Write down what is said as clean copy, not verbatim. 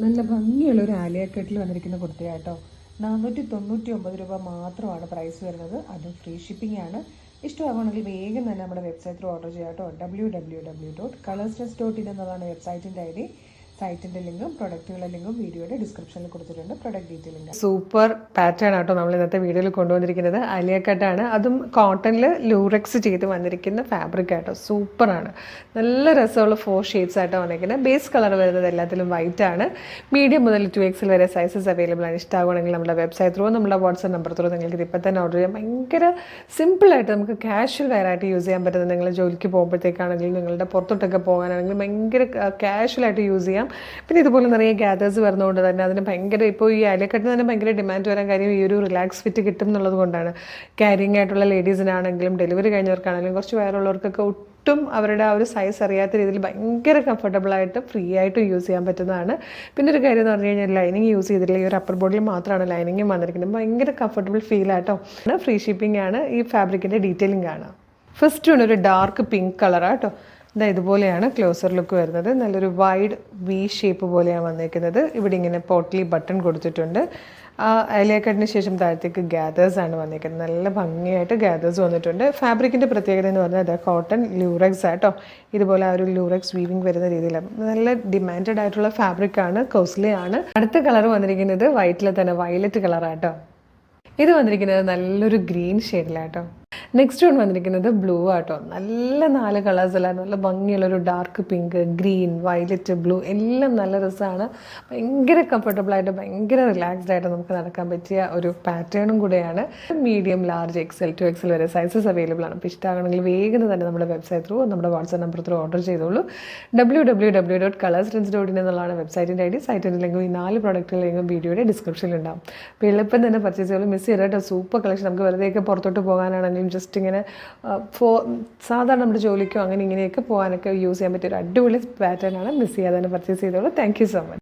നല്ല ഭംഗിയുള്ള ഒരു ആലിയ കട്ടിൽ വന്നിരിക്കുന്ന കുർത്തയാട്ടോ. 499 രൂപ മാത്രമാണ് പ്രൈസ് വരുന്നത്. അതും ഫ്രീ ഷിപ്പിംഗ് ആണ്. ഇഷ്ടമാകുകയാണെങ്കിൽ വേഗം തന്നെ നമ്മുടെ വെബ്സൈറ്റ് ത്രൂ ഓർഡർ ചെയ്യാം കേട്ടോ. www.colorsdress.in എന്നതാണ് വെബ്സൈറ്റിൻ്റെ ഐ ഡി. സൈറ്റിൻ്റെ ലിങ്കും പ്രൊഡക്റ്റുകളുടെ ലിങ്കും വീഡിയോയുടെ ഡിസ്ക്രിപ്ഷനിൽ കൊടുത്തിട്ടുണ്ട്. പ്രൊഡക്റ്റ് ഡീറ്റെയിലിംഗ് സൂപ്പർ പാറ്റേൺ ആട്ടോ നമ്മൾ ഇന്നത്തെ വീഡിയോയിൽ കൊണ്ടുവന്നിരിക്കുന്നത്. ആലിയ കട്ടാണ്, അതും കോട്ടണിൽ ലൂറക്സ് ചെയ്ത് വന്നിരിക്കുന്ന ഫാബ്രിക് ആട്ടോ. സൂപ്പറാണ്, നല്ല രസമുള്ള 4 ഷെയ്ഡ്സ് ആട്ടോ വന്നിരിക്കുന്നത്. ബേസ് കളർ വരുന്നത് എല്ലാത്തിലും വൈറ്റ് ആണ്. മീഡിയം മുതൽ 2XL വരെ സൈസസ് അവൈലബിൾ ആണ്. ഇഷ്ടമാകുകയാണെങ്കിൽ നമ്മുടെ വെബ്സൈറ്റ് ത്രൂ, നമ്മുടെ വാട്സ്ആപ്പ് നമ്പർ ത്രൂ നിങ്ങൾക്ക് ഇത് ഇപ്പം തന്നെ ഓർഡർ ചെയ്യാം. ഭയങ്കര സിമ്പിളായിട്ട് നമുക്ക് കാഷ്വൽ വെയറായിട്ട് യൂസ് ചെയ്യാൻ പറ്റുന്നത്. നിങ്ങൾ ജോലിക്ക് പോകുമ്പോഴത്തേക്കാണെങ്കിലും നിങ്ങളുടെ പുറത്തോട്ടൊക്കെ പോകാനാണെങ്കിലും ഭയങ്കര കാഷ്വലായിട്ട് യൂസ് ചെയ്യാം. പിന്നെ ഇതുപോലെ നിറയെ ഗ്യാദേഴ്സ് വരുന്നതുകൊണ്ട് തന്നെ അതിന് ഭയങ്കര, ഇപ്പോൾ ഈ ആലിയക്കട്ടിന് തന്നെ ഭയങ്കര ഡിമാൻഡ് വരാൻ കാര്യം ഈ ഒരു റിലാക്സ് ഫിറ്റ് കിട്ടും എന്നുള്ളത് കൊണ്ടാണ്. ക്യാരിങ് ആയിട്ടുള്ള ലേഡീസിനാണെങ്കിലും ഡെലിവറി കഴിഞ്ഞവർക്കാണെങ്കിലും കുറച്ച് വയറുള്ളവർക്കൊക്കെ ഒട്ടും അവരുടെ ആ ഒരു സൈസ് അറിയാത്ത രീതിയിൽ ഭയങ്കര കംഫർട്ടബിളായിട്ട് ഫ്രീ ആയിട്ട് യൂസ് ചെയ്യാൻ പറ്റുന്നതാണ്. പിന്നെ ഒരു കാര്യം എന്ന് പറഞ്ഞു കഴിഞ്ഞാൽ ലൈനിങ് യൂസ് ചെയ്തിട്ടില്ല. ഈ ഒരു അപ്പർ ബോഡിയിൽ മാത്രമാണ് ലൈനിങ്ങും വന്നിരിക്കുന്നത്. ഭയങ്കര കംഫർട്ടബിൾ ഫീൽ ആട്ടോ. ഫ്രീ ഷിപ്പിംഗ് ആണ്. ഈ ഫാബ്രിക്കിൻ്റെ ഡീറ്റെയിലിംഗ് ആണ്. ഫസ്റ്റ് ആണ് ഒരു ഡാർക്ക് പിങ്ക് കളറാട്ടോ. ഇതാ ഇതുപോലെയാണ് ക്ലോസർ ലുക്ക് വരുന്നത്. നല്ലൊരു വൈഡ് വി ഷേപ്പ് പോലെയാണ് വന്നിരിക്കുന്നത്. ഇവിടെ ഇങ്ങനെ പോട്ട്ലി ബട്ടൺ കൊടുത്തിട്ടുണ്ട്. ആലിയ കട്ടിന് ശേഷം താഴത്തേക്ക് ഗ്യാദേഴ്സ് ആണ് വന്നിരിക്കുന്നത്. നല്ല ഭംഗിയായിട്ട് ഗ്യാദേഴ്സ് വന്നിട്ടുണ്ട്. ഫാബ്രിക്കിൻ്റെ പ്രത്യേകത എന്ന് പറഞ്ഞാൽ അത് കോട്ടൺ ലൂറക്സ് ആട്ടോ. ഇതുപോലെ ആ ഒരു ലൂറക്സ് വീവിങ് വരുന്ന രീതിയിലാണ്. നല്ല ഡിമാൻഡഡ് ആയിട്ടുള്ള ഫാബ്രിക്കാണ്, കോസ്റ്റ്ലി ആണ്. അടുത്ത കളർ വന്നിരിക്കുന്നത് വൈറ്റിൽ തന്നെ വയലറ്റ് കളറാട്ടോ. ഇത് വന്നിരിക്കുന്നത് നല്ലൊരു ഗ്രീൻ ഷെയ്ഡിലാട്ടോ. നെക്സ്റ്റ് വൺ വന്നിരിക്കുന്നത് ബ്ലൂ ആട്ടോ. നല്ല 4 കളേഴ്സിലാണ്. നല്ല ഭംഗിയുള്ളൊരു dark pink, green, violet, blue എല്ലാം നല്ല രസമാണ്. ഭയങ്കര കംഫർട്ടബിളായിട്ട് ഭയങ്കര റിലാക്സ്ഡ് ആയിട്ട് നമുക്ക് നടക്കാൻ പറ്റിയ ഒരു പാറ്റേണും കൂടെയാണ്. മീഡിയം, ലാർജ്, XL, 2XL വരെ സൈസസ് അവൈലബിൾ ആണ്. അപ്പോൾ ഇഷ്ടമാണെങ്കിൽ വേഗം തന്നെ നമ്മുടെ വെബ്സൈറ്റ് ത്രൂ, നമ്മുടെ വാട്സ്ആപ്പ് നമ്പർ ത്രൂ ഓർഡർ ചെയ്തോളൂ. www.colorsdress.in എന്നുള്ളതാണ് വെബ്സൈറ്റിൻ്റെ ഐ ഡി. സൈറ്റിൻ്റെ ലിങ്കും ഈ 4 പ്രൊഡക്റ്റുകളുടെ ലിങ്കും വീഡിയോയുടെ ഡിസ്ക്രിപ്ഷനിൽ ഉണ്ടാവും. അപ്പോൾ എളുപ്പം തന്നെ പർച്ചേസ് ചെയ്യുള്ളൂ. മിസ് ചെയ്യരുത് കേട്ടോ. Super collection. നമുക്ക് വെറുതെയൊക്കെ പുറത്തോട്ട് പോകാനാണെങ്കിലും ജസ്റ്റ് ഇങ്ങനെ സാധാരണ നമ്മുടെ ജോലിക്കോ അങ്ങനെ ഇങ്ങനെയൊക്കെ പോകാനൊക്കെ യൂസ് ചെയ്യാൻ പറ്റിയ ഒരു അടിപൊളി പാറ്റേൺ ആണ്. മിസ് ചെയ്യാതെ തന്നെ പർച്ചേസ് ചെയ്തോളൂ. Thank you so much.